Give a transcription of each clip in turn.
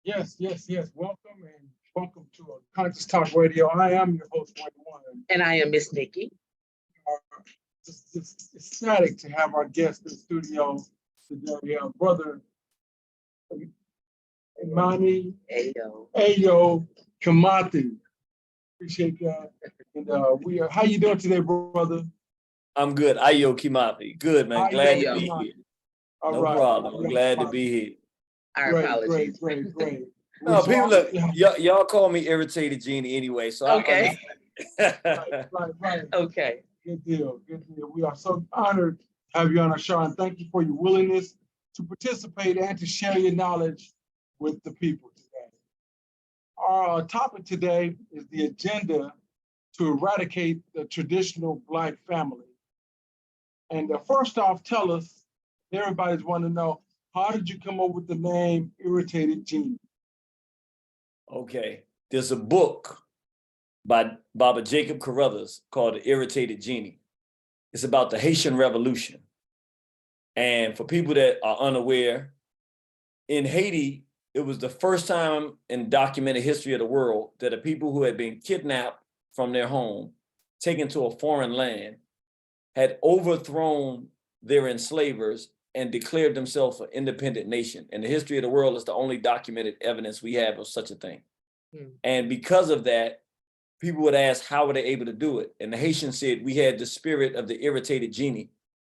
Yes, yes, yes. Welcome to Conscious Talk Radio. I am your host, Wayne One. And I am Miss Nikki. Just ecstatic to have our guest in the studio today, our brother Imani Ayo Kimathi. Appreciate that. And how you doing today, brother? I'm good. Ayo Kimathi. Good, man. Glad to be here. All no right. problem. I'm glad to be here. Our apologies. Great. No, people look, y'all call me Irritated Genie anyway, so okay. Right. Okay. Good deal. We are so honored to have you on our show, and thank you for your willingness to participate and to share your knowledge with the people today. Our topic today is the agenda to eradicate the traditional Black family. And first off, tell us, everybody's wanting to know, how did you come up with the name Irritated Genie? Okay, there's a book by Baba Jacob Carruthers called The Irritated Genie. It's about the Haitian Revolution. And for people that are unaware, in Haiti, it was the first time in documented history of the world that the people who had been kidnapped from their home, taken to a foreign land, had overthrown their enslavers and declared themselves an independent nation. And the history of the world is the only documented evidence we have of such a thing. And because of that, people would ask, how were they able to do it? And the Haitians said, we had the spirit of the irritated genie.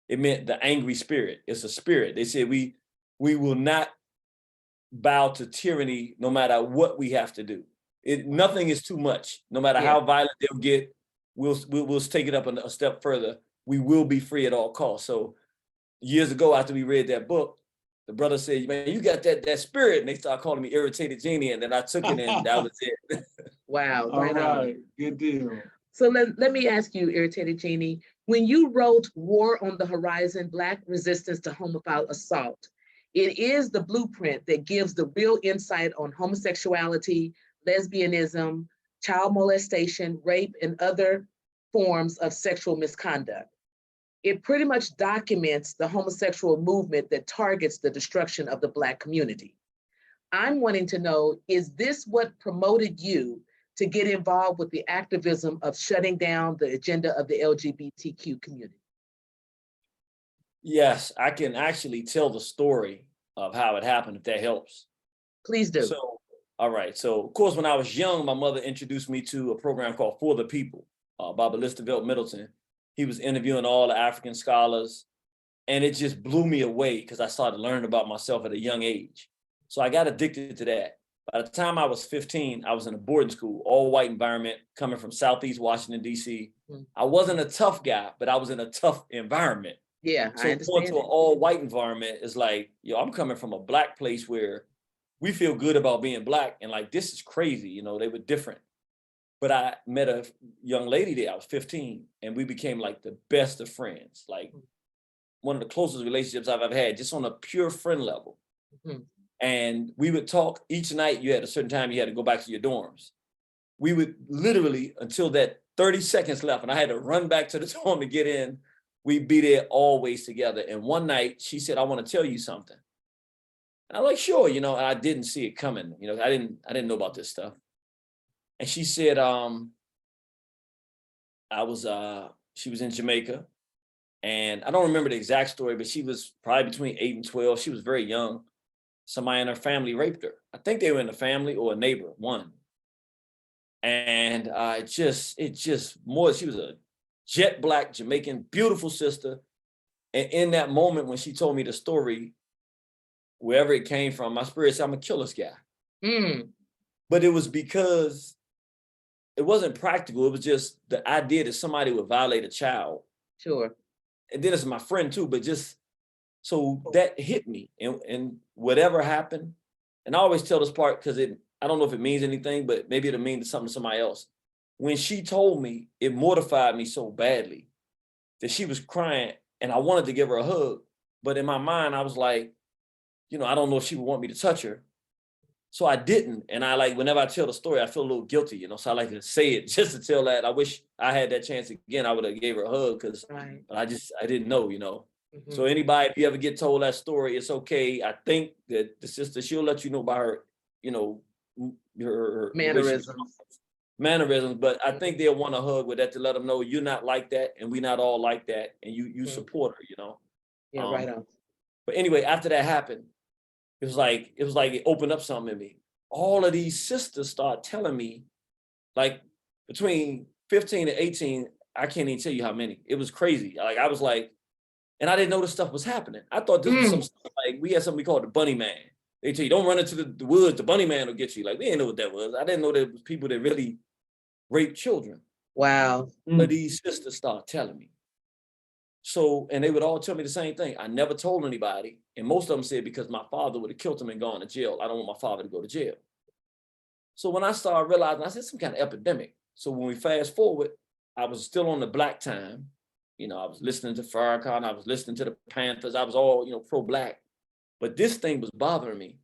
It meant the angry spirit. It's a spirit. They said, we will not bow to tyranny no matter what we have to do. Nothing is too much. No matter how violent they'll get, we'll take it up a step further. We will be free at all costs. So years ago, after we read that book, the brother said, man, you got that spirit. And they started calling me Irritated Genie. And then I took it and that was it. Wow. All right. Good deal. So let me ask you, Irritated Genie, when you wrote War on the Horizon, Black Resistance to Homophile Assault, it is the blueprint that gives the real insight on homosexuality, lesbianism, child molestation, rape, and other forms of sexual misconduct. It pretty much documents the homosexual movement that targets the destruction of the Black community. I'm wanting to know, is this what promoted you to get involved with the activism of shutting down the agenda of the LGBTQ community? Yes, I can actually tell the story of how it happened, if that helps. Please do. So, all right. So, of course, when I was young, my mother introduced me to a program called For the People by Listerville Middleton. He was interviewing all the African scholars, and it just blew me away because I started learning about myself at a young age. So I got addicted to that. By the time I was 15, I was in a boarding school, all white environment, coming from Southeast Washington, D.C. I wasn't a tough guy, but I was in a tough environment. Yeah, so going to an all white environment is like, yo, I'm coming from a Black place where we feel good about being Black, and like, this is crazy, you know, they were different. But I met a young lady there, I was 15, and we became like the best of friends, like one of the closest relationships I've ever had, just on a pure friend level. And we would talk each night. You had a certain time you had to go back to your dorms. We would literally, until that 30 seconds left, and I had to run back to the dorm to get in, we'd be there always together. And one night she said, I want to tell you something. And I'm like, sure, you know, and I didn't see it coming. You know, I didn't know about this stuff. And she said, she was in Jamaica, and I don't remember the exact story, but she was probably between 8 and 12. She was very young. Somebody in her family raped her. I think they were in the family or a neighbor, one. And it just more, she was a jet black Jamaican, beautiful sister. And in that moment, when she told me the story, wherever it came from, my spirit said, I'm gonna kill this guy. But it was because it wasn't practical. It was just the idea that somebody would violate a child. Sure. And then it's my friend too, but just, so that hit me. And whatever happened, and I always tell this part because I don't know if it means anything, but maybe it'll mean something to somebody else. When she told me, it mortified me so badly that she was crying and I wanted to give her a hug. But in my mind, I was like, you know, I don't know if she would want me to touch her. So I didn't. And I like, whenever I tell the story, I feel a little guilty, you know, so I like to say it just to tell that. I wish I had that chance again. I would have gave her a hug because but I didn't know, you know. So anybody, if you ever get told that story, it's okay. I think that the sister, she'll let you know about her your Mannerisms. but I think they'll want a hug with that to let them know you're not like that, and we're not all like that, and you support her, Yeah, right on. But anyway, after that happened, it was like it opened up something in me. All of these sisters start telling me, like between 15 and 18, I can't even tell you how many. It was crazy. Like I was like, and I didn't know this stuff was happening. I thought this was some stuff, like we had something we called the bunny man. They tell you don't run into the woods, the bunny man will get you. Like we didn't know what that was. I didn't know there was people that really rape children. Wow. But these sisters start telling me. So, and they would all tell me the same thing. I never told anybody. And most of them said, because my father would have killed him and gone to jail. I don't want my father to go to jail. So when I started realizing, I said, some kind of epidemic. So when we fast forward, I was still on the black time. I was listening to Farrakhan. I was listening to the Panthers. I was all, pro-black. But this thing was bothering me.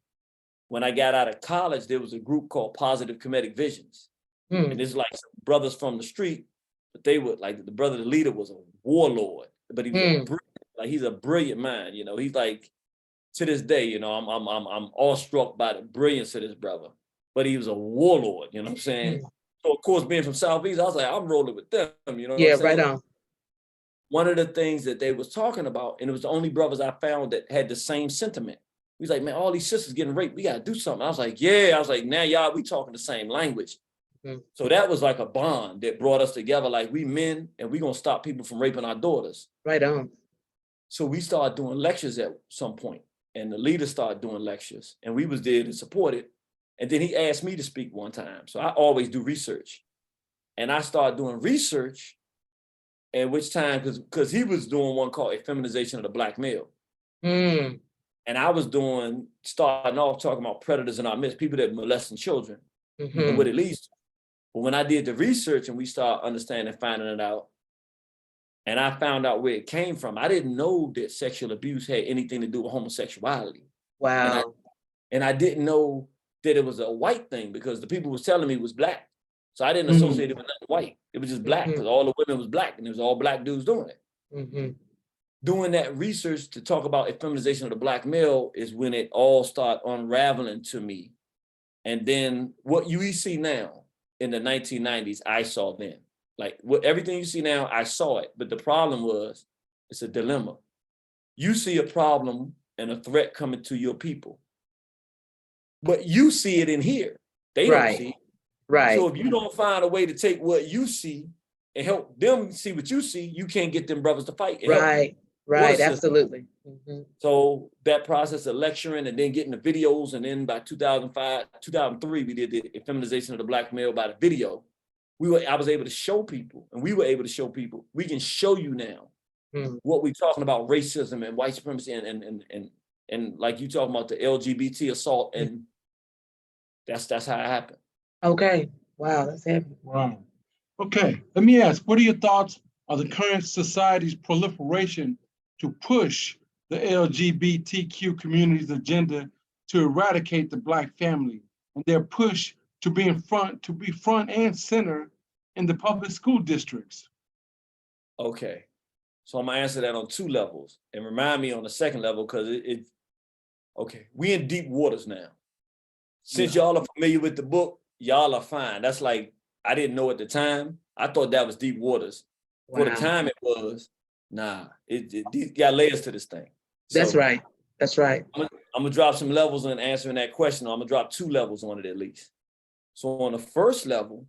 When I got out of college, there was a group called Positive Comedic Visions. And it's like some brothers from the street, but they would like the brother, the leader was a warlord, but he was he's a brilliant mind. He's like, to this day, I'm awestruck by the brilliance of this brother, but he was a warlord, you know what I'm saying? So of course, being from Southeast, I was like, I'm rolling with them, you know what I'm saying? Right on. One of the things that they was talking about, and it was the only brothers I found that had the same sentiment. He was like, man, all these sisters getting raped, we gotta do something. I was like, yeah. I was like, now y'all, we talking the same language. So that was like a bond that brought us together. Like we men, and we gonna stop people from raping our daughters. Right on. So we started doing lectures at some point, and the leader started doing lectures, and we was there to support it. And then he asked me to speak one time. So I always do research, and I started doing research. At which time, because he was doing one called a feminization of the black male. And I was starting off talking about predators in our midst, people that molesting children, and what it leads to. But when I did the research and we started understanding, finding it out, and I found out where it came from, I didn't know that sexual abuse had anything to do with homosexuality. Wow. And I didn't know that it was a white thing, because the people was telling me it was black. So I didn't associate it with nothing white. It was just black, because all the women was black, and it was all black dudes doing it. Doing that research to talk about a feminization of the black male is when it all started unraveling to me. And then what you see now in the 1990s, I saw then. Like everything you see now, I saw it. But the problem was, it's a dilemma. You see a problem and a threat coming to your people, but you see it in here. They don't see it. Right. So if you don't find a way to take what you see and help them see what you see, you can't get them brothers to fight. Right. Absolutely. So that process of lecturing and then getting the videos, and then by 2005, 2003, we did the feminization of the black male by the video. I was able to show people, and we were able to show people, we can show you now what we're talking about, racism and white supremacy and like you talking about the LGBT assault, and that's how it happened. Okay. Wow, that's heavy. Wow. Okay, let me ask, what are your thoughts on the current society's proliferation to push the LGBTQ community's agenda to eradicate the Black family, and their push to be front and center in the public school districts? Okay, so I'm gonna answer that on two levels, and remind me on the second level, because okay, we in deep waters now. Since y'all are familiar with the book, y'all are fine. That's like, I didn't know at the time. I thought that was deep waters. For the time it was, nah, it got layers to this thing. So That's right. I'm gonna drop some levels in answering that question. I'm gonna drop 2 levels on it at least. So on the first level,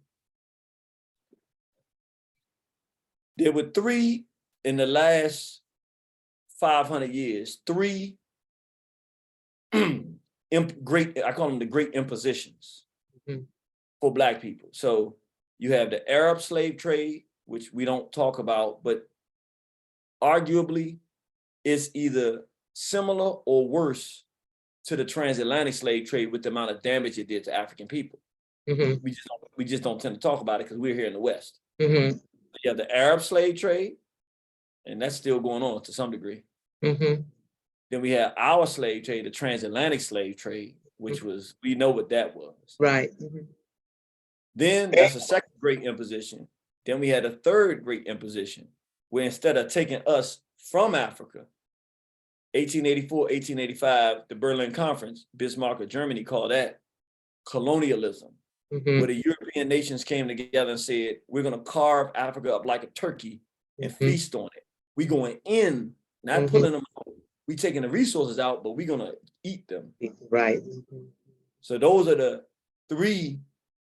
there were 3 in the last 500 years, 3 great, I call them the great impositions for Black people. So you have the Arab slave trade, which we don't talk about, but arguably it's either similar or worse to the transatlantic slave trade with the amount of damage it did to African people. We just don't tend to talk about it because we're here in the West. You have the Arab slave trade, and that's still going on to some degree. Then we have our slave trade, the transatlantic slave trade, which was, we know what that was. Right. Then that's a second great imposition. Then we had a third great imposition, where instead of taking us from Africa, 1884, 1885, the Berlin Conference, Bismarck of Germany called that, colonialism, where the European nations came together and said, we're going to carve Africa up like a turkey and feast on it. We're going in, not pulling them out. We taking the resources out, but we're going to eat them. Right. So those are the three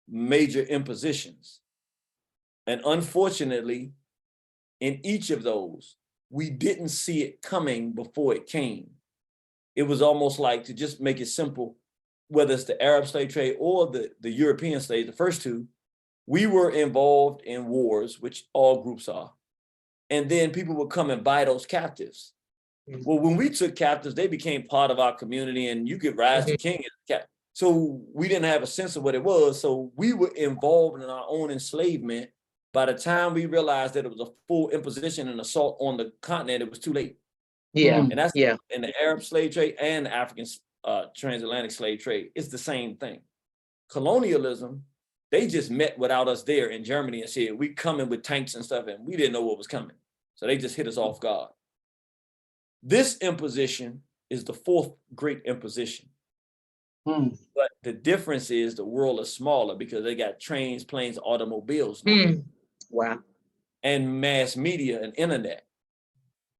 major impositions. And unfortunately, in each of those, we didn't see it coming before it came. It was almost like, to just make it simple, whether it's the Arab slave trade or the European slaves, the first two, we were involved in wars, which all groups are. And then people would come and buy those captives. Well, when we took captives, they became part of our community, and you could rise to king. So we didn't have a sense of what it was. So we were involved in our own enslavement. By the time we realized that it was a full imposition and assault on the continent, it was too late. Yeah. And that's in the Arab slave trade and the African transatlantic slave trade. It's the same thing. Colonialism, they just met without us there in Germany and said, we coming with tanks and stuff, and we didn't know what was coming. So they just hit us off guard. This imposition is the fourth great imposition. But the difference is the world is smaller because they got trains, planes, automobiles. Wow. And mass media and internet.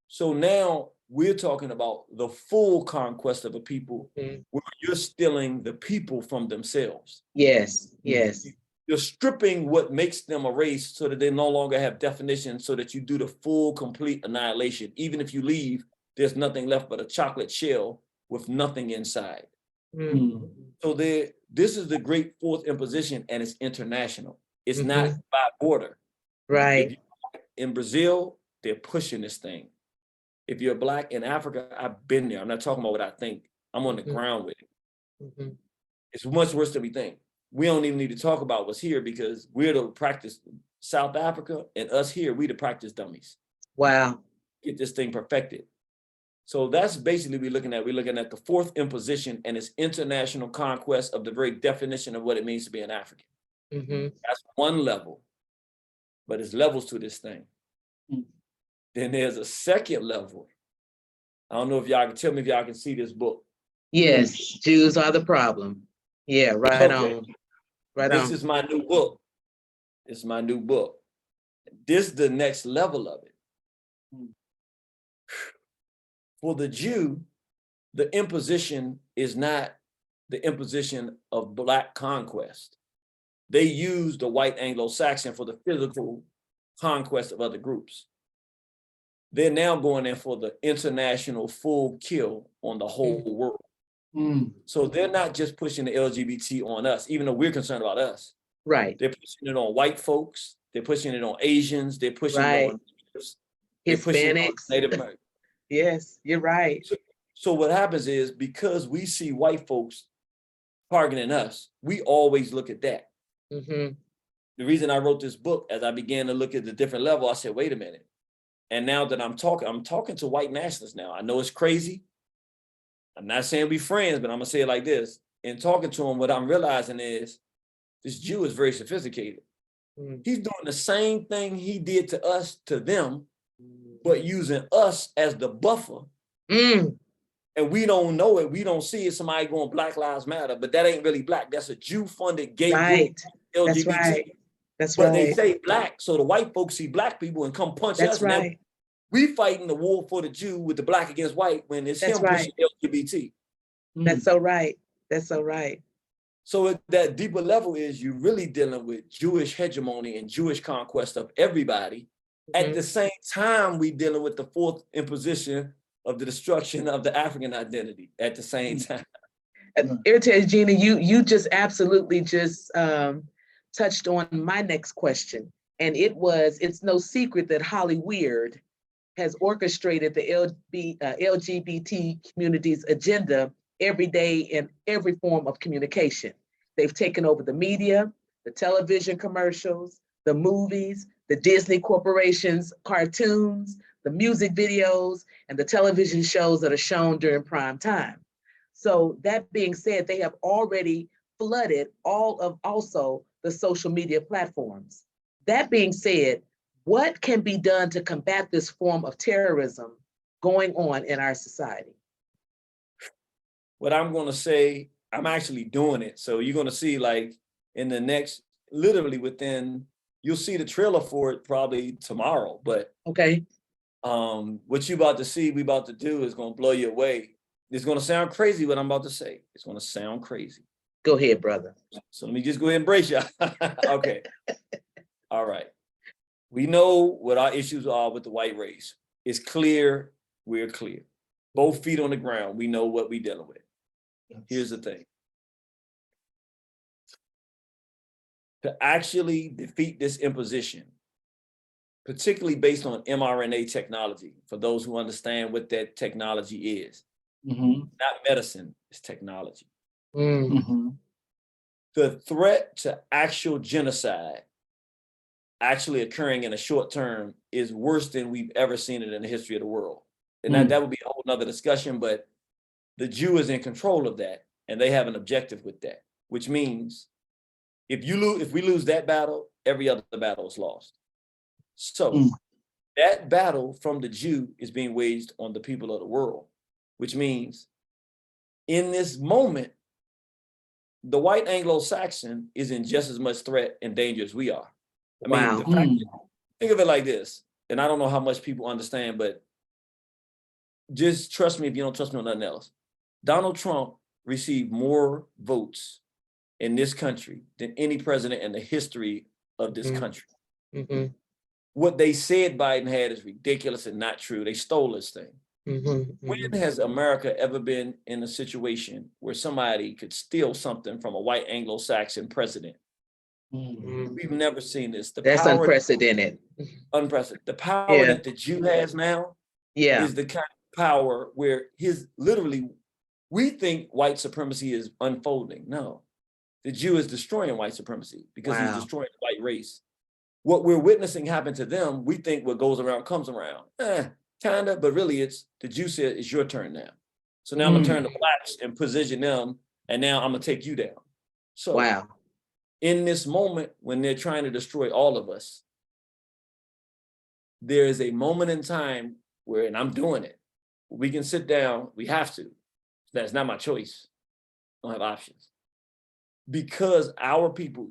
So now we're talking about the full conquest of a people where you're stealing the people from themselves. Yes, yes. You're stripping what makes them a race so that they no longer have definition, so that you do the full, complete annihilation. Even if you leave, there's nothing left but a chocolate shell with nothing inside. So this is the great fourth imposition, and it's international. It's not by border. Right. In Brazil, they're pushing this thing. If you're Black in Africa, I've been there. I'm not talking about what I think. I'm on the ground with it. It's much worse than we think. We don't even need to talk about what's here because we're the practice. South Africa and us here, we the practice dummies. Wow. Get this thing perfected. So that's basically we're looking at the fourth imposition, and its international conquest of the very definition of what it means to be an African. That's one level, but there's levels to this thing. Then there's a second level. I don't know if y'all can tell me if y'all can see this book. Yes, Jews are the problem. Yeah, right on. Right on. This is my new book. It's my new book. This is the next level of it. For the Jew, the imposition is not the imposition of Black conquest. They use the white Anglo-Saxon for the physical conquest of other groups. They're now going in for the international full kill on the whole world. So they're not just pushing the LGBT on us, even though we're concerned about us. Right. They're pushing it on white folks. They're pushing it on Asians. They're pushing it on Hispanics. Native Americans. Yes, you're right. So what happens is, because we see white folks targeting us, we always look at that. The reason I wrote this book, as I began to look at the different level, I said, wait a minute. And now that I'm talking to white nationalists now. I know it's crazy. I'm not saying we friends, but I'm gonna say it like this. In talking to them, what I'm realizing is this Jew is very sophisticated. He's doing the same thing he did to us, to them, but using us as the buffer. And we don't know it. We don't see it. Somebody going Black Lives Matter, but that ain't really Black. That's a Jew-funded gay group, LGBT. That's right. That's but right. they say Black, so the white folks see Black people and come punch us. That's right. We fighting the war for the Jew with the Black against white when it's him pushing LGBT. That's so right. That's so right. So at that deeper level is you really dealing with Jewish hegemony and Jewish conquest of everybody. At the same time, we dealing with the fourth imposition of the destruction of the African identity at the same time. Irritated Genie, you just absolutely just touched on my next question. And it's no secret that Holly Weird has orchestrated the LGBT community's agenda every day in every form of communication. They've taken over the media, the television commercials, the movies, the Disney Corporation's cartoons, the music videos, and the television shows that are shown during prime time. So that being said, they have already flooded all of also the social media platforms. That being said, what can be done to combat this form of terrorism going on in our society? What I'm going to say I'm actually doing it. So you're gonna see like in the next, literally within, you'll see the trailer for it probably tomorrow. But Okay. what you about to see, we about to do is gonna blow you away. It's gonna sound crazy what I'm about to say. It's gonna sound crazy. Go ahead, brother. So let me just go ahead and brace you. Okay. All right. We know what our issues are with the white race. It's clear, we're clear. Both feet on the ground, we know what we're dealing with. Here's the thing. To actually defeat this imposition, particularly based on mRNA technology, for those who understand what that technology is, not medicine, it's technology. The threat to actual genocide actually occurring in a short term is worse than we've ever seen it in the history of the world. And that would be a whole nother discussion, but the Jew is in control of that, and they have an objective with that, which means if we lose that battle, every other battle is lost. So that battle from the Jew is being waged on the people of the world, which means in this moment, the white Anglo-Saxon is in just as much threat and danger as we are. I mean, the fact, think of it like this, and I don't know how much people understand, but just trust me if you don't trust me on nothing else. Donald Trump received more votes in this country than any president in the history of this country. What they said Biden had is ridiculous and not true. They stole this thing. When has America ever been in a situation where somebody could steal something from a white Anglo-Saxon president? We've never seen this. That's unprecedented. Unprecedented. The power that the Jew has now is the kind of power where literally, we think white supremacy is unfolding. No, the Jew is destroying white supremacy because he's destroying the white race. What we're witnessing happen to them, we think what goes around comes around. Kind of, but really it's, the Jew said, it's your turn now. So now I'm gonna turn to blacks and position them, and now I'm gonna take you down. So in this moment, when they're trying to destroy all of us, there is a moment in time where, and I'm doing it, we can sit down, we have to. That's not my choice. I don't have options. Because our people,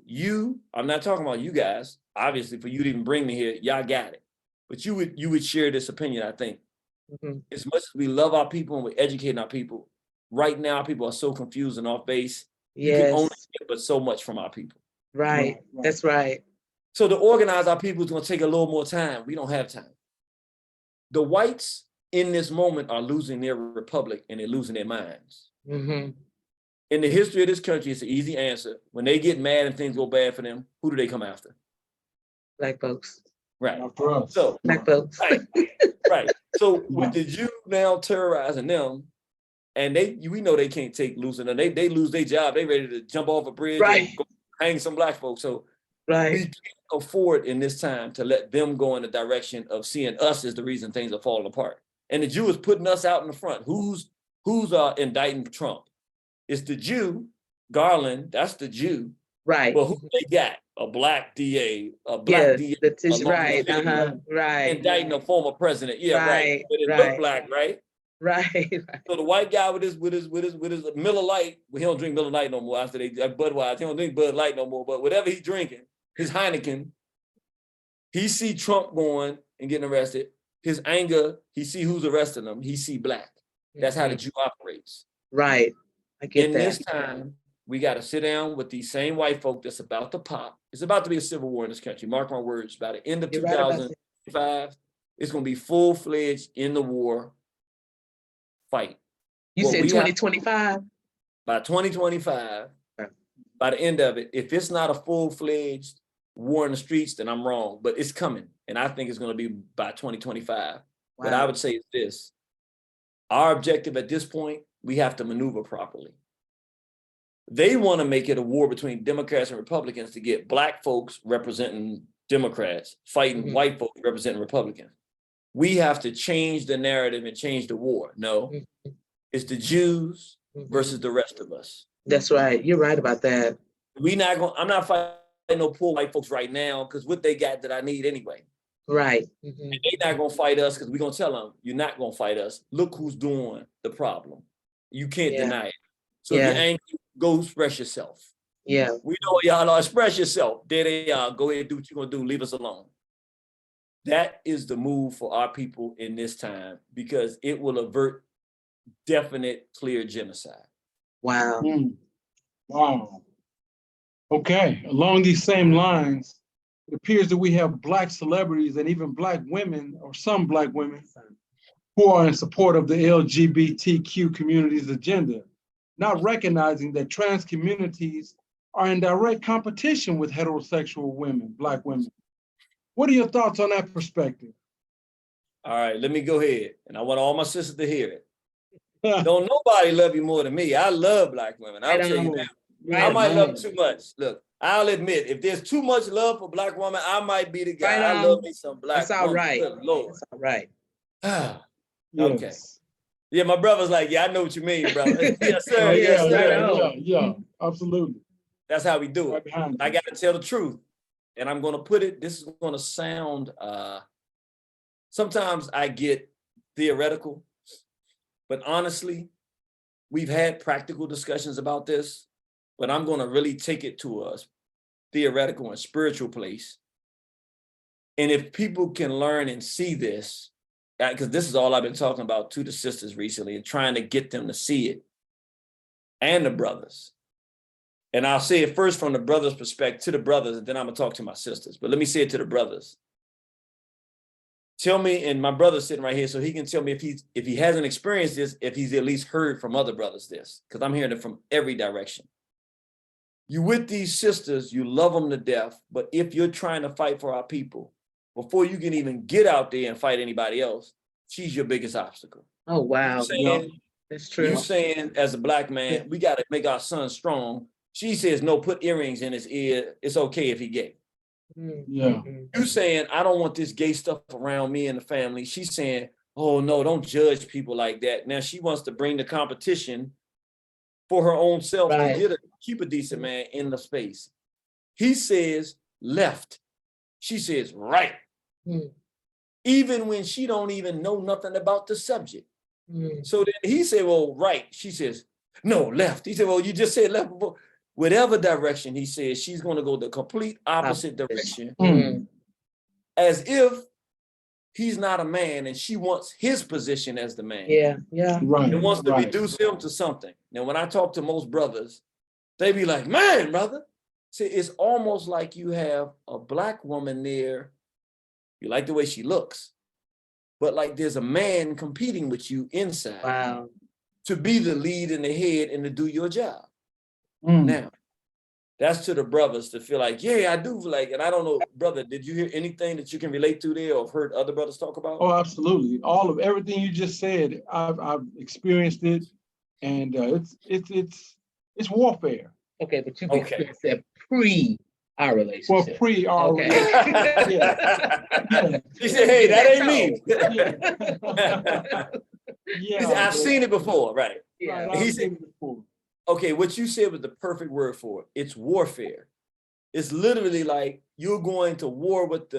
I'm not talking about you guys, obviously for you to even bring me here, y'all got it. But you would share this opinion, I think. As much as we love our people and we're educating our people, right now people are so confused and off base. You can only get but so much from our people. Right. That's right. So to organize our people is gonna take a little more time. We don't have time. The whites in this moment are losing their republic and they're losing their minds. In the history of this country, it's an easy answer. When they get mad and things go bad for them, who do they come after? Black folks. Right. So black folks. Right. So with the Jews now terrorizing them, and we know they can't take losing them. They lose their job. They ready to jump off a bridge and go hang some black folks. So we can't afford in this time to let them go in the direction of seeing us as the reason things are falling apart. And the Jew is putting us out in the front. Who's indicting Trump? It's the Jew, Garland, that's the Jew. Right. But who they got? A black DA, a black DA. Indicting a former president. Yeah, right. But it look black, right? Right. So the white guy with his Miller Lite, well, he don't drink Miller Lite no more after they Budweiser. He don't drink Bud Light no more, but whatever he's drinking, his Heineken, he see Trump going and getting arrested. His anger, he see who's arresting him. He see black. That's how the Jew operates. Right. I get that. In this time, we got to sit down with these same white folk that's about to pop. It's about to be a civil war in this country. Mark my words, by the end of 2005, it's going to be full-fledged in the war fight. You said 2025? By 2025, by the end of it, if it's not a full-fledged war in the streets, then I'm wrong, but it's coming. And I think it's going to be by 2025. What I would say is this. Our objective at this point, we have to maneuver properly. They want to make it a war between Democrats and Republicans to get black folks representing Democrats, fighting white folks representing Republicans. We have to change the narrative and change the war. No, it's the Jews versus the rest of us. That's right. You're right about that. I'm not fighting no poor white folks right now because what they got that I need anyway. Right. And they're not going to fight us because we're going to tell them, you're not going to fight us. Look who's doing the problem. You can't deny it. So if you're angry, go express yourself. Yeah. We know y'all are, express yourself. There they are. Go ahead and do what you're gonna do. Leave us alone. That is the move for our people in this time, because it will avert definite, clear genocide. Wow. Wow. Okay, along these same lines, it appears that we have Black celebrities and even Black women, or some Black women, who are in support of the LGBTQ community's agenda, not recognizing that trans communities are in direct competition with heterosexual women, Black women. What are your thoughts on that perspective? All right, let me go ahead. And I want all my sisters to hear it. Don't nobody love you more than me. I love Black women. I'll tell you that. Right, I might love too much. Look, I'll admit, if there's too much love for Black women, I might be the guy. Right, I love me some Black That's all women. right. Good Lord. That's all right. Okay. Yes. Yeah, my brother's like, yeah, I know what you mean, brother. Yes, sir. Oh, Yes, sir. yeah, absolutely. That's how we do Right it. behind I you. got to tell the truth. And I'm going to put it, this is going to sound, sometimes I get theoretical, but honestly, we've had practical discussions about this, but I'm going to really take it to a theoretical and spiritual place. And if people can learn and see this, because this is all I've been talking about to the sisters recently and trying to get them to see it, and the brothers. And I'll say it first from the brothers' perspective, to the brothers, and then I'm gonna talk to my sisters. But let me say it to the brothers. Tell me, and my brother's sitting right here, so he can tell me if he hasn't experienced this, if he's at least heard from other brothers this, because I'm hearing it from every direction. You with these sisters, you love them to death, but if you're trying to fight for our people, before you can even get out there and fight anybody else, she's your biggest obstacle. Oh, wow. That's true. You saying, as a Black man, we got to make our son strong. She says, no, put earrings in his ear. It's okay if he gay. Yeah. You saying, I don't want this gay stuff around me and the family. She's saying, oh, no, don't judge people like that. Now she wants to bring the competition for her own self to keep a decent man in the space. He says left. She says right. Even when she don't even know nothing about the subject. So then he said, well, right. She says, no, left. He said, well, you just said left before. Whatever direction he says, she's going to go the complete opposite direction. As if he's not a man and she wants his position as the man. Right. And wants to reduce him to something. Now, when I talk to most brothers, they be like, man, brother. See, it's almost like you have a Black woman there. You like the way she looks, but like there's a man competing with you inside to be the lead and the head and to do your job. Now, that's to the brothers to feel like, yeah, I do like, and I don't know, brother, did you hear anything that you can relate to there or have heard other brothers talk about? Oh, absolutely. All of everything you just said, I've experienced it, and it's warfare. Okay, but you've experienced that pre our relationship. Well, pre our relationship. She said, hey, that ain't me. Yeah. He said, I've seen it before, right? He said it before. Okay, what you said was the perfect word for it. It's warfare. It's literally like you're going to war with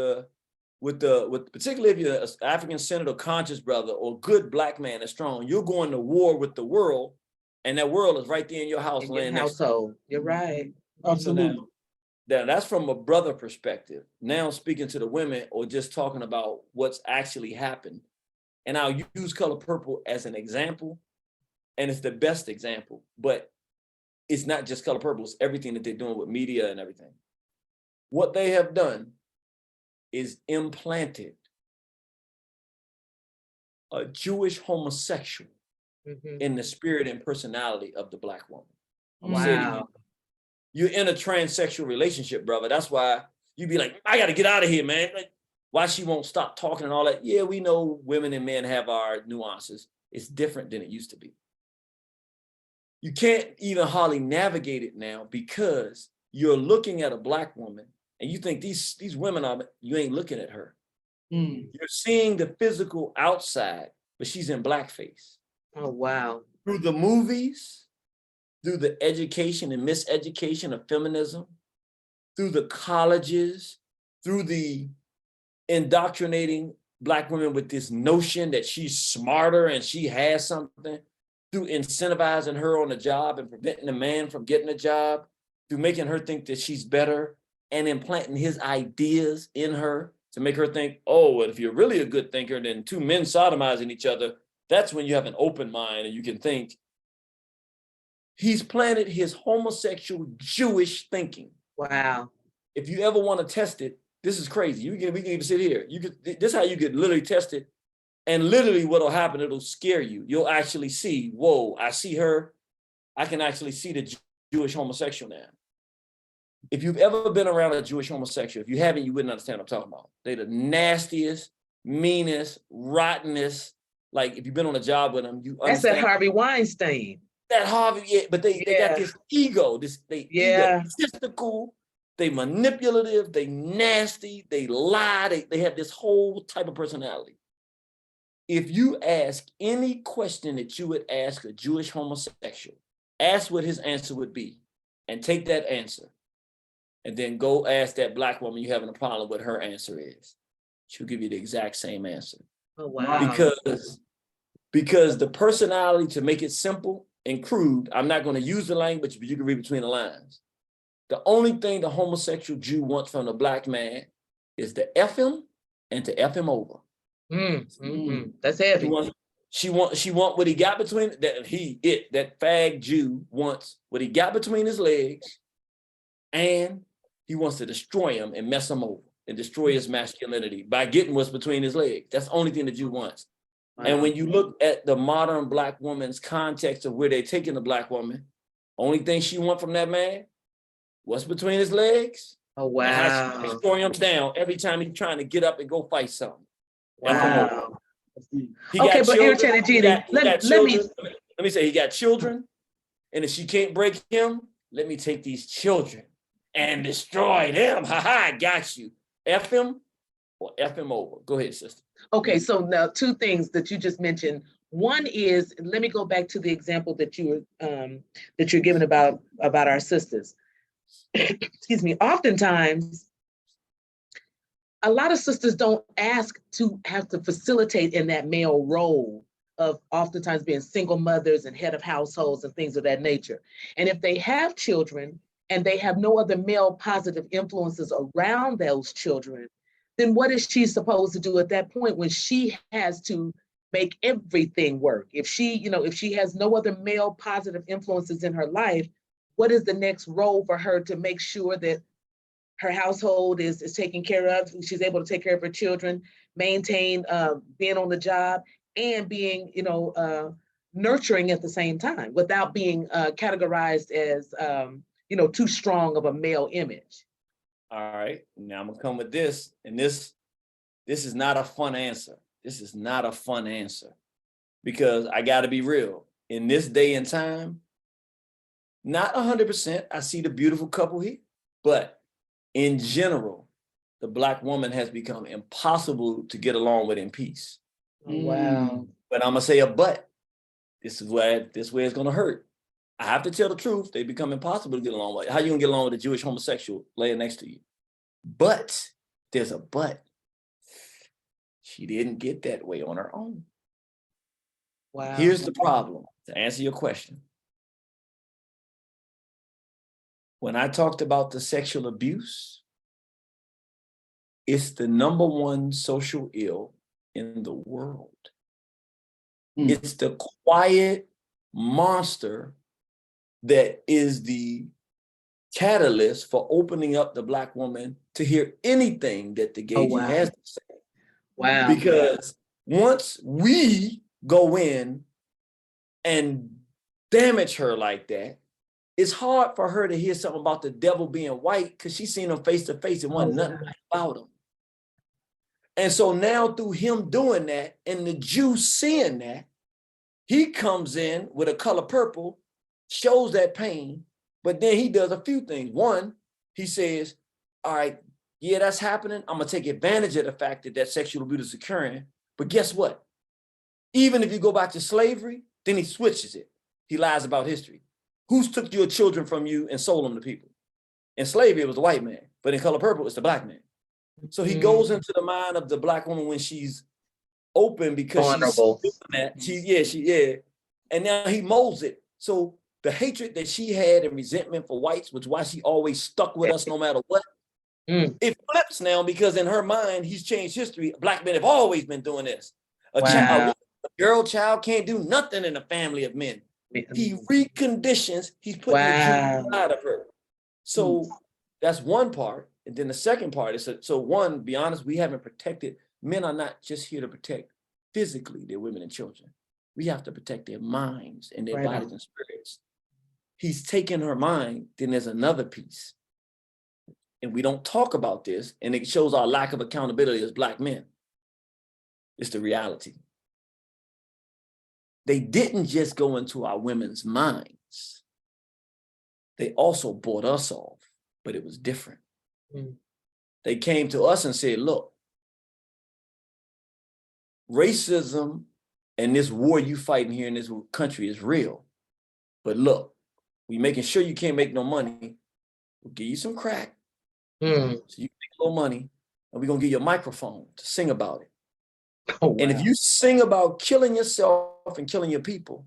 particularly if you're an African-centered or conscious brother or good Black man that's strong, you're going to war with the world, and that world is right there in your house. In your household. You're right. Absolutely. Now, that's from a brother perspective. Now speaking to the women or just talking about what's actually happened. And I'll use Color Purple as an example, and it's the best example, but it's not just Color Purple, it's everything that they're doing with media and everything. What they have done is implanted a Jewish homosexual in the spirit and personality of the Black woman. Wow. You're in a transsexual relationship, brother. That's why you be like, I got to get out of here, man. Like, why she won't stop talking and all that. Yeah, we know women and men have our nuances. It's different than it used to be. You can't even hardly navigate it now because you're looking at a Black woman and you think these women are, you ain't looking at her. You're seeing the physical outside, but she's in blackface. Oh, wow. Through the movies, through the education and miseducation of feminism, through the colleges, through the indoctrinating Black women with this notion that she's smarter and she has something. through incentivizing her on the job and preventing the man from getting a job, through making her think that she's better and implanting his ideas in her to make her think, oh, well, if you're really a good thinker, then two men sodomizing each other, that's when you have an open mind and you can think. He's planted his homosexual Jewish thinking. Wow. If you ever want to test it, this is crazy. We can even sit here. This is how you could literally test it. And literally what'll happen, it'll scare you. You'll actually see, whoa, I see her. I can actually see the Jewish homosexual now. If you've ever been around a Jewish homosexual, if you haven't, you wouldn't understand what I'm talking about. They're the nastiest, meanest, rottenest. Like if you've been on a job with them, you understand. That's that Harvey Weinstein. That Harvey, yeah, but they got this ego, egotistical, they manipulative, they nasty, they lie, they have this whole type of personality. If you ask any question that you would ask a Jewish homosexual, ask what his answer would be and take that answer and then go ask that Black woman you having a problem what her answer is. She'll give you the exact same answer. Oh, wow. Because the personality, to make it simple and crude, I'm not going to use the language, but you can read between the lines. The only thing the homosexual Jew wants from the Black man is to F him and to F him over. That's heavy. She want what he got between that fag Jew wants what he got between his legs, and he wants to destroy him and mess him over and destroy his masculinity by getting what's between his legs. That's the only thing the Jew wants. Wow. And when you look at the modern Black woman's context of where they're taking the Black woman, only thing she wants from that man, what's between his legs? Oh, wow. And how she destroy him down every time he's trying to get up and go fight something. Wow. Okay, but Irritated Genie, let me say he got children, and if she can't break him, let me take these children and destroy them. I got you. F him or F him over. Go ahead, sister. Okay, so now two things that you just mentioned. One is, let me go back to the example that you're giving about our sisters. Excuse me. Oftentimes, a lot of sisters don't ask to have to facilitate in that male role of oftentimes being single mothers and head of households and things of that nature. And if they have children and they have no other male positive influences around those children, then what is she supposed to do at that point when she has to make everything work? If she has no other male positive influences in her life, what is the next role for her to make sure that her household is taken care of, she's able to take care of her children, maintain being on the job, and being, nurturing at the same time without being categorized as, too strong of a male image? All right, now I'm gonna come with this, and this is not a fun answer. This is not a fun answer, because I gotta be real. In this day and time, not 100%, I see the beautiful couple here, but in general, the Black woman has become impossible to get along with in peace. Wow. But I'm gonna say a but. This is where it's gonna hurt. I have to tell the truth. They become impossible to get along with. How you gonna get along with a Jewish homosexual laying next to you? But there's a but. She didn't get that way on her own. Wow. Here's the problem, to answer your question. When I talked about the sexual abuse, it's the #1 social ill in the world. It's the quiet monster that is the catalyst for opening up the Black woman to hear anything that the gay has to say. Wow. Because once we go in and damage her like that, it's hard for her to hear something about the devil being white because she's seen him face to face and wasn't nothing about him. And so now through him doing that and the Jew seeing that, he comes in with a color purple, shows that pain, but then he does a few things. One, he says, all right, yeah, that's happening. I'm gonna take advantage of the fact that sexual abuse is occurring. But guess what? Even if you go back to slavery, then he switches it. He lies about history. Who's took your children from you and sold them to people? In slavery, it was the white man, but in color purple, it's the Black man. So he goes into the mind of the Black woman when she's open because vulnerable. she's doing that. And now he molds it. So the hatred that she had and resentment for whites, which is why she always stuck with us no matter what, it flips now because in her mind, he's changed history. Black men have always been doing this. A girl child can't do nothing in a family of men. He reconditions, he's putting the Jew inside of her. So that's one part. And then the second part is, so one, be honest, we haven't protected, men are not just here to protect physically their women and children. We have to protect their minds and their bodies and spirits. He's taken her mind, then there's another piece. And we don't talk about this, and it shows our lack of accountability as Black men. It's the reality. They didn't just go into our women's minds. They also bought us off, but it was different. They came to us and said, look, racism and this war you fighting here in this country is real. But look, we making sure you can't make no money. We'll give you some crack. So you make a little money, and we're gonna give you a microphone to sing about it. And if you sing about killing yourself and killing your people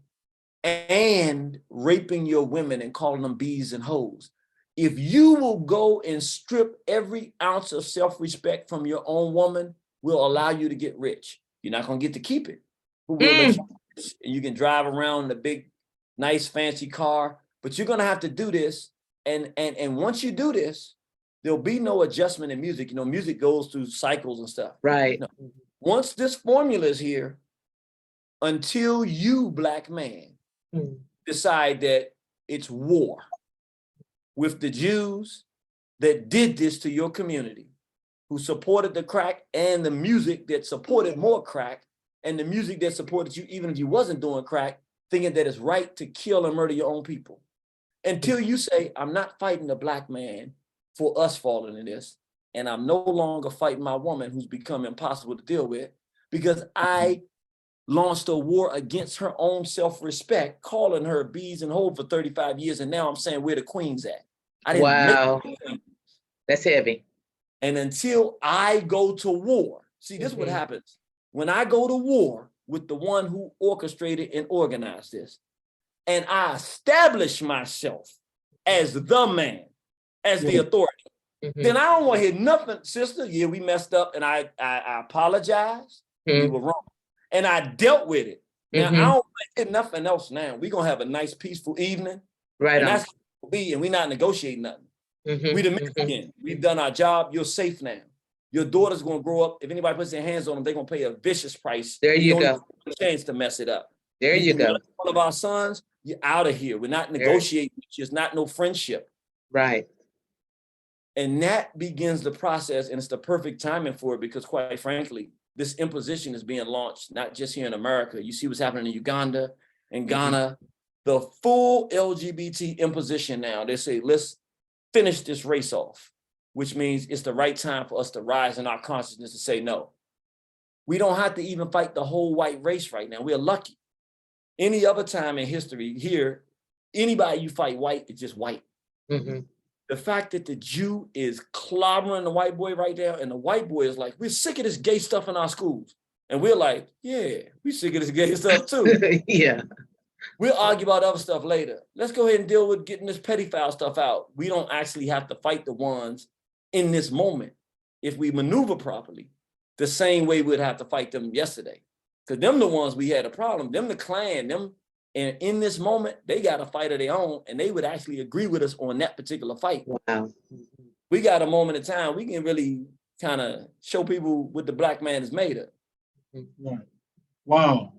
and raping your women and calling them bees and hoes, if you will go and strip every ounce of self-respect from your own woman, we'll allow you to get rich. You're not gonna get to keep it, but we'll make you rich. And you can drive around in a big, nice, fancy car, but you're gonna have to do this. And once you do this, there'll be no adjustment in music. You know, music goes through cycles and stuff. Right. No. Once this formula is here, until you, Black man, decide that it's war with the Jews that did this to your community, who supported the crack and the music that supported more crack, and the music that supported you even if you wasn't doing crack, thinking that it's right to kill and murder your own people. Until you say, I'm not fighting the Black man for us falling in this, and I'm no longer fighting my woman who's become impossible to deal with because I launched a war against her own self-respect, calling her bees and hoes for 35 years, and now I'm saying where the queen's at. I didn't make the That's heavy. And until I go to war, see, this is what happens. When I go to war with the one who orchestrated and organized this, and I establish myself as the man, as the authority, then I don't want to hear nothing, sister. Yeah, we messed up, and I apologize. We were wrong, and I dealt with it. Now I don't want to hear nothing else. Now we're gonna have a nice, peaceful evening, right? And that's how it'll be, and we're not negotiating nothing. We the Mexican. We've done our job. You're safe now. Your daughter's gonna grow up. If anybody puts their hands on them, they're gonna pay a vicious price. There you go. A chance to mess it up. There you go. One of our sons, you're out of here. We're not negotiating. It's not no friendship. Right. And that begins the process, and it's the perfect timing for it because, quite frankly, this imposition is being launched not just here in America. You see what's happening in Uganda and Ghana, the full LGBT imposition now. They say, let's finish this race off, which means it's the right time for us to rise in our consciousness to say no. We don't have to even fight the whole white race right now. We're lucky. Any other time in history here, anybody you fight white is just white. The fact that the Jew is clobbering the white boy right there, and the white boy is like, we're sick of this gay stuff in our schools. And we're like, yeah, we're sick of this gay stuff too. We'll argue about other stuff later. Let's go ahead and deal with getting this pedophile stuff out. We don't actually have to fight the ones in this moment if we maneuver properly, the same way we'd have to fight them yesterday. Because them the ones we had a problem, them the clan, them. And in this moment, they got a fight of their own, and they would actually agree with us on that particular fight. Wow. We got a moment of time. We can really kind of show people what the Black man is made of. Right. Wow.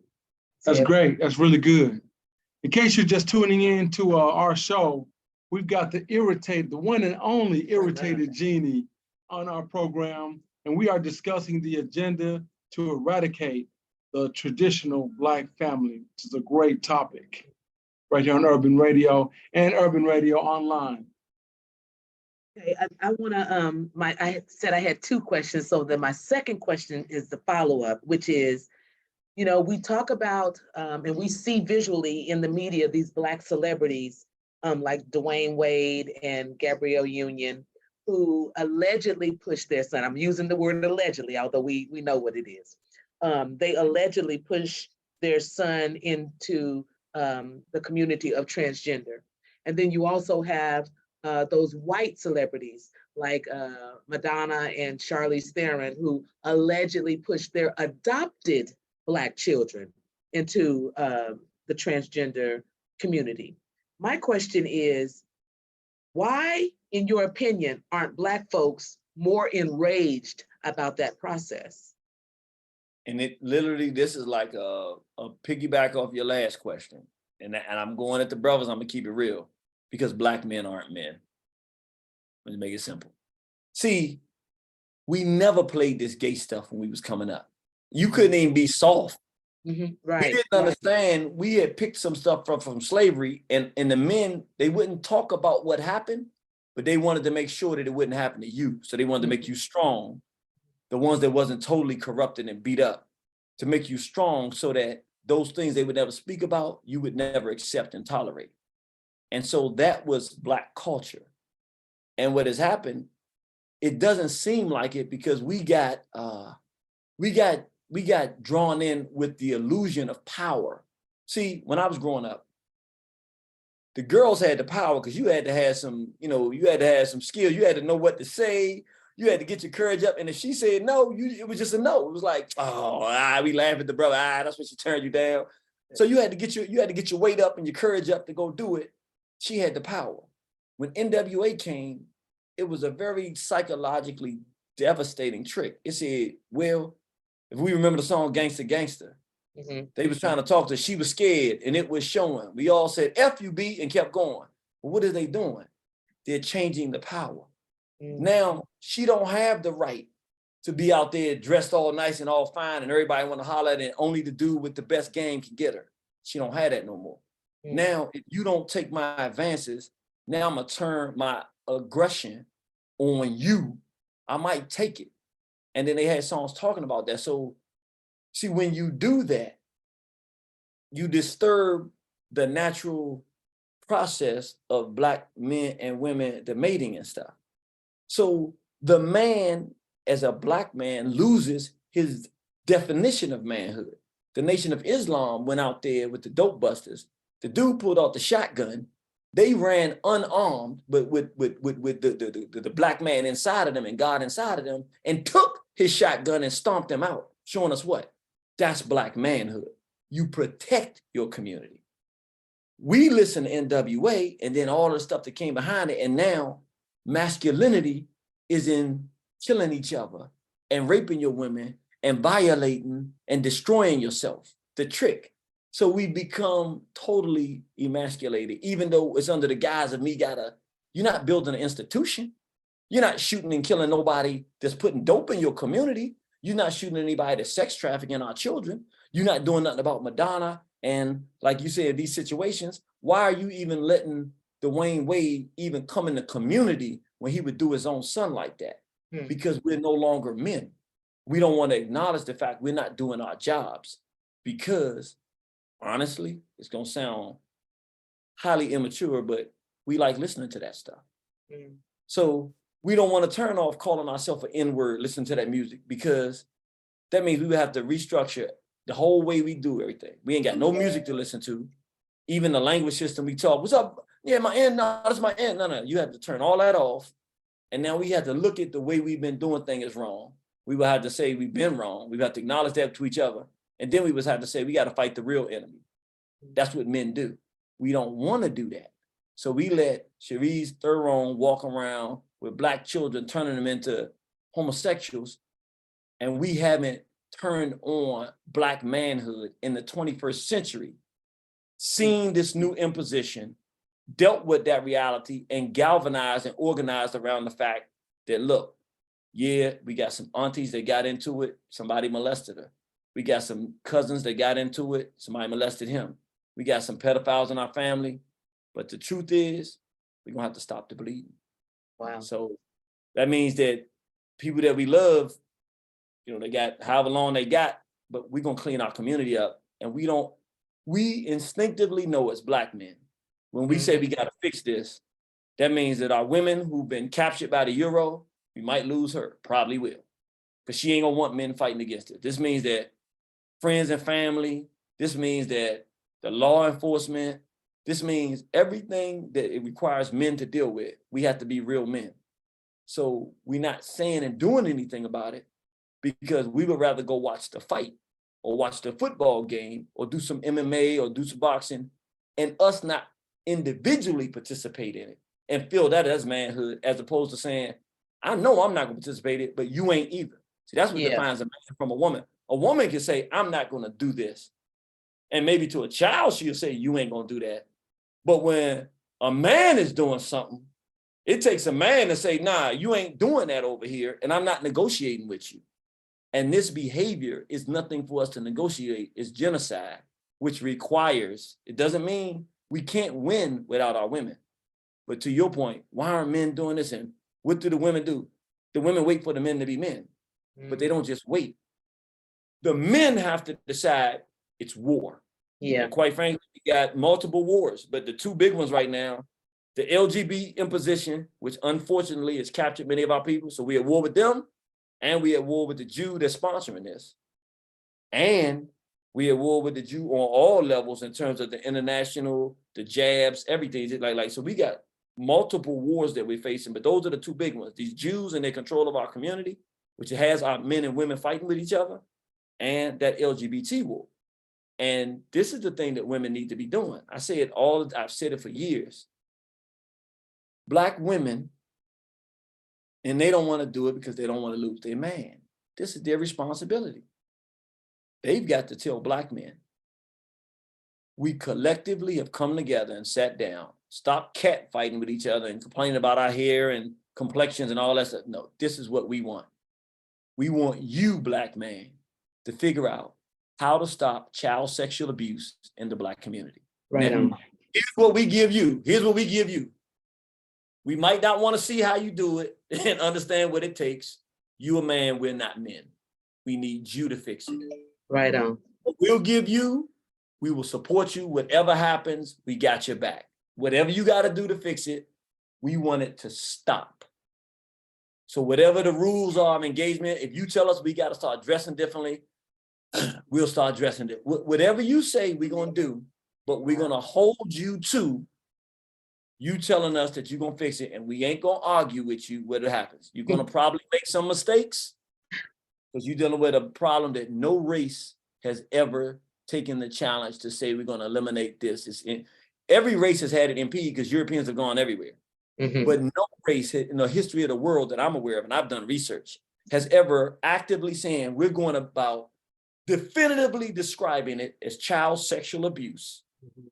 That's great. That's really good. In case you're just tuning in to our show, we've got the one and only Irritated Genie on our program, and we are discussing the agenda to eradicate the traditional Black family, which is a great topic right here on Urban Radio and Urban Radio Online. Okay, I want to, I said I had two questions, so then my second question is the follow-up, which is, you know, we talk about, and we see visually in the media, these Black celebrities like Dwayne Wade and Gabrielle Union, who allegedly pushed their son. I'm using the word allegedly, although we know what it is. They allegedly pushed their son into the community of transgender. And then you also have those white celebrities like Madonna and Charlize Theron, who allegedly pushed their adopted Black children into the transgender community. My question is, why, in your opinion, aren't Black folks more enraged about that process? And it literally, this is like a piggyback off your last question. And I'm going at the brothers, I'm gonna keep it real, because Black men aren't men. Let me make it simple. See, we never played this gay stuff when we was coming up. You couldn't even be soft. Right. We didn't understand. We had picked some stuff from slavery, and the men, they wouldn't talk about what happened, but they wanted to make sure that it wouldn't happen to you. So they wanted to make you strong, the ones that wasn't totally corrupted and beat up, to make you strong so that those things they would never speak about, you would never accept and tolerate. And so that was Black culture. And what has happened, it doesn't seem like it, because we got drawn in with the illusion of power. See, when I was growing up, the girls had the power because you had to have some, you had to have some skills. You had to know what to say. You had to get your courage up. And if she said no, it was just a no. It was like, we laugh at the brother. That's when she turned you down. So you had to get your weight up and your courage up to go do it. She had the power. When NWA came, it was a very psychologically devastating trick. It said, well, if we remember the song Gangsta Gangsta, they was trying to talk to her. She was scared, and it was showing. We all said, F you, B, and kept going. But what are they doing? They're changing the power. Now, she don't have the right to be out there dressed all nice and all fine, and everybody want to holler at it, and only the dude with the best game can get her. She don't have that no more. Now, if you don't take my advances, now I'm going to turn my aggression on you. I might take it. And then they had songs talking about that. So, see, when you do that, you disturb the natural process of Black men and women, the mating and stuff. So the man, as a Black man, loses his definition of manhood. The Nation of Islam went out there with the dope busters. The dude pulled out the shotgun. They ran unarmed, but with the Black man inside of them and God inside of them, and took his shotgun and stomped them out, showing us what? That's Black manhood. You protect your community. We listen to NWA and then all the stuff that came behind it, and now masculinity is in killing each other and raping your women and violating and destroying yourself. The trick. So we become totally emasculated, even though it's under the guise of you're not building an institution. You're not shooting and killing nobody that's putting dope in your community. You're not shooting anybody that's sex trafficking our children. You're not doing nothing about Madonna. And like you said, these situations, why are you even letting Dwayne Wade even come in the community when he would do his own son like that? Because we're no longer men. We don't want to acknowledge the fact we're not doing our jobs, because honestly, it's going to sound highly immature, but we like listening to that stuff. So we don't want to turn off calling ourselves an N-word, listening to that music, because that means we would have to restructure the whole way we do everything. We ain't got no music to listen to. Even the language system we talk, what's up? Yeah, my N, no, that's my N. No, you have to turn all that off. And now we have to look at the way we've been doing things wrong. We will have to say we've been wrong. We have to acknowledge that to each other. And then we would have to say, we got to fight the real enemy. That's what men do. We don't want to do that. So we let Charlize Theron walk around with Black children, turning them into homosexuals. And we haven't turned on Black manhood in the 21st century, seen this new imposition, dealt with that reality, and galvanized and organized around the fact that, look, yeah, we got some aunties that got into it, somebody molested her. We got some cousins that got into it, somebody molested him. We got some pedophiles in our family. But the truth is, we're going to have to stop the bleeding. Wow. So that means that people that we love, they got however long they got, but we're going to clean our community up. And we instinctively know as Black men, when we say we got to fix this, that means that our women who've been captured by the Euro, we might lose her, probably will, because she ain't going to want men fighting against it. This means that friends and family, this means that the law enforcement. This means everything that it requires men to deal with, we have to be real men. So we're not saying and doing anything about it because we would rather go watch the fight or watch the football game or do some MMA or do some boxing, and us not individually participate in it and feel that as manhood, as opposed to saying, I know I'm not going to participate in it, but you ain't either. See, that's what defines a man from a woman. A woman can say, I'm not going to do this. And maybe to a child, she'll say, you ain't going to do that. But when a man is doing something, it takes a man to say, nah, you ain't doing that over here, and I'm not negotiating with you. And this behavior is nothing for us to negotiate. It's genocide, which requires, it doesn't mean we can't win without our women. But to your point, why aren't men doing this? And what do the women do? The women wait for the men to be men, but they don't just wait. The men have to decide it's war. Yeah. And quite frankly, we got multiple wars, but the two big ones right now, the LGBT imposition, which unfortunately has captured many of our people. So we're at war with them, and we're at war with the Jew that's sponsoring this. And we're at war with the Jew on all levels in terms of the international, the jabs, everything. So we got multiple wars that we're facing, but those are the two big ones. These Jews and their control of our community, which has our men and women fighting with each other, and that LGBT war. And this is the thing that women need to be doing. I've said it for years. Black women, and they don't want to do it because they don't want to lose their man. This is their responsibility. They've got to tell Black men, we collectively have come together and sat down, stop cat fighting with each other and complaining about our hair and complexions and all that stuff. No, this is what we want. We want you, Black man, to figure out how to stop child sexual abuse in the Black community. Right now, on. here's what we give you. Here's what we give you. We might not want to see how you do it and understand what it takes. You a man, we're not men. We need you to fix it. Right on. We'll give you, we will support you. Whatever happens, we got your back. Whatever you got to do to fix it, we want it to stop. So whatever the rules are of engagement, if you tell us we got to start dressing differently, we'll start dressing it. Whatever you say we're going to do, but we're going to hold you to you telling us that you're going to fix it, and we ain't going to argue with you when it happens. You're going to probably make some mistakes because you're dealing with a problem that no race has ever taken the challenge to say we're going to eliminate this. Every race has had it impeded because Europeans have gone everywhere. But no race in the history of the world that I'm aware of, and I've done research, has ever actively saying we're going about definitively describing it as child sexual abuse.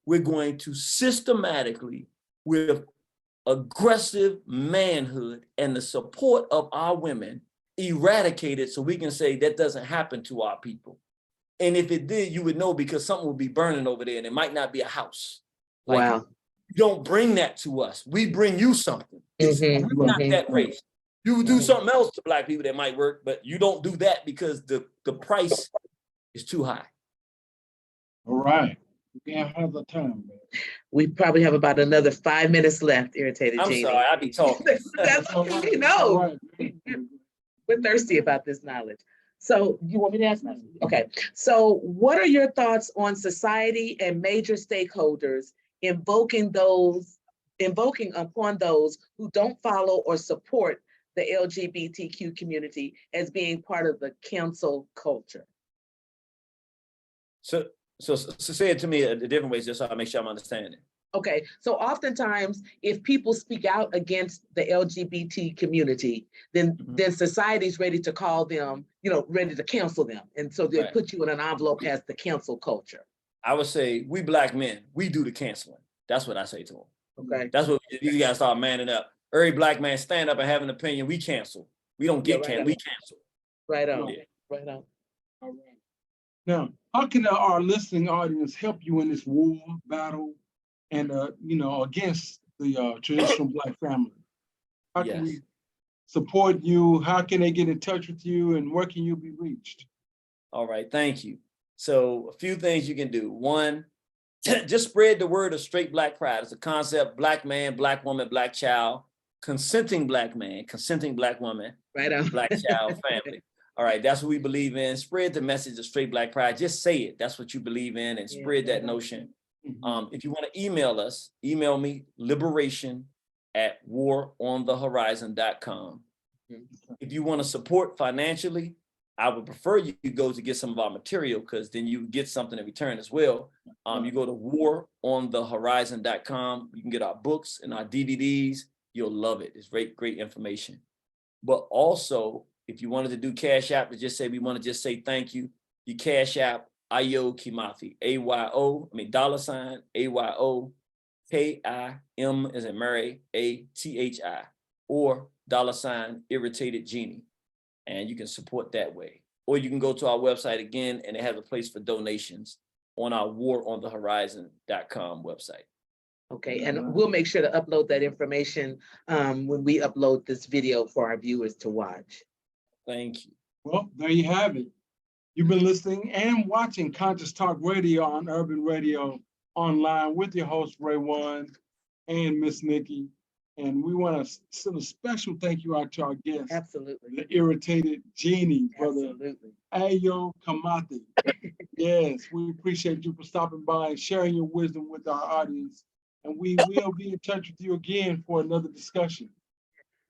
We're going to systematically, with aggressive manhood and the support of our women, eradicate it so we can say that doesn't happen to our people. And if it did, you would know because something would be burning over there and it might not be a house. Like, wow. You don't bring that to us. We bring you something. We're not that race. You do something else to Black people that might work, but you don't do that because the price is too high. All right. We can't have the time, man. We probably have about another 5 minutes left, Irritated Genie. I'm sorry, I be talking. That's okay. No, we're thirsty about this knowledge. So you want me to ask now? Okay. So what are your thoughts on society and major stakeholders invoking upon those who don't follow or support the LGBTQ community as being part of the cancel culture? So say it to me a different way, just so I make sure I'm understanding. Okay, so oftentimes if people speak out against the LGBT community, then society's ready to call them, ready to cancel them. And so they put you in an envelope as the cancel culture. I would say we Black men, we do the canceling. That's what I say to them. Okay. That's what you gotta start manning up. Every Black man stand up and have an opinion, we cancel. We don't get canceled, we cancel. Right on, Yeah. right on. All right. Now, how can our listening audience help you in this war battle and, against the traditional Black family? How can we support you? How can they get in touch with you, and where can you be reached? All right, thank you. So a few things you can do. One, just spread the word of straight Black pride. It's a concept: Black man, Black woman, Black child, consenting Black man, consenting Black woman, right on. Black child, family. All right, that's what we believe in. Spread the message of straight Black pride. Just say it. That's what you believe in, and spread that notion. If you want to email us, email me liberation@waronthehorizon.com. If you want to support financially, I would prefer you go to get some of our material, because then you get something in return as well. You go to waronthehorizon.com. You can get our books and our DVDs. You'll love it. It's great, great information. But also, if you wanted to do Cash App to just say, we want to just say thank you, you Cash App Ayo Kimathi, AYOKIM as in Mary, ATHI, or $Irritated Genie. And you can support that way. Or you can go to our website again, and it has a place for donations on our waronthehorizon.com website. Okay, and we'll make sure to upload that information when we upload this video for our viewers to watch. Thank you. Well, there you have it. You've been listening and watching Conscious Talk Radio on Urban Radio Online with your host, Ray One and Miss Nikki. And we want to send a special thank you out to our guest. Absolutely. The Irritated Genie, brother. Absolutely. Ayo Kimathi. Yes, we appreciate you for stopping by and sharing your wisdom with our audience. And we will be in touch with you again for another discussion.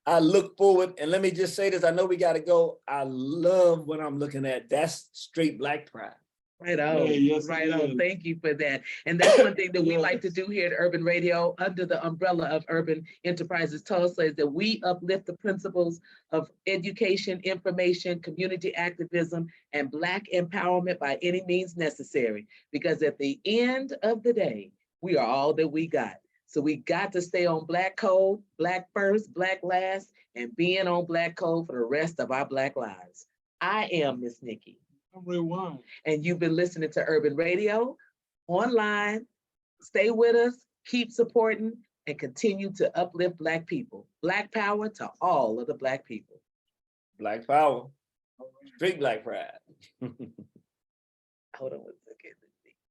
I look forward, and let me just say this, I know we got to go. I love what I'm looking at. That's straight Black pride. Right on, yes, right on. Thank you for that. And that's one thing that we like to do here at Urban Radio under the umbrella of Urban Enterprises Tulsa, is that we uplift the principles of education, information, community activism, and Black empowerment by any means necessary. Because at the end of the day, we are all that we got. So we got to stay on Black code, Black first, Black last, and being on Black code for the rest of our Black lives. I am Miss Nikki. I'm Ray One. And you've been listening to Urban Radio online. Stay with us, keep supporting, and continue to uplift Black people. Black power to all of the Black people. Black power, straight Black pride. Hold on.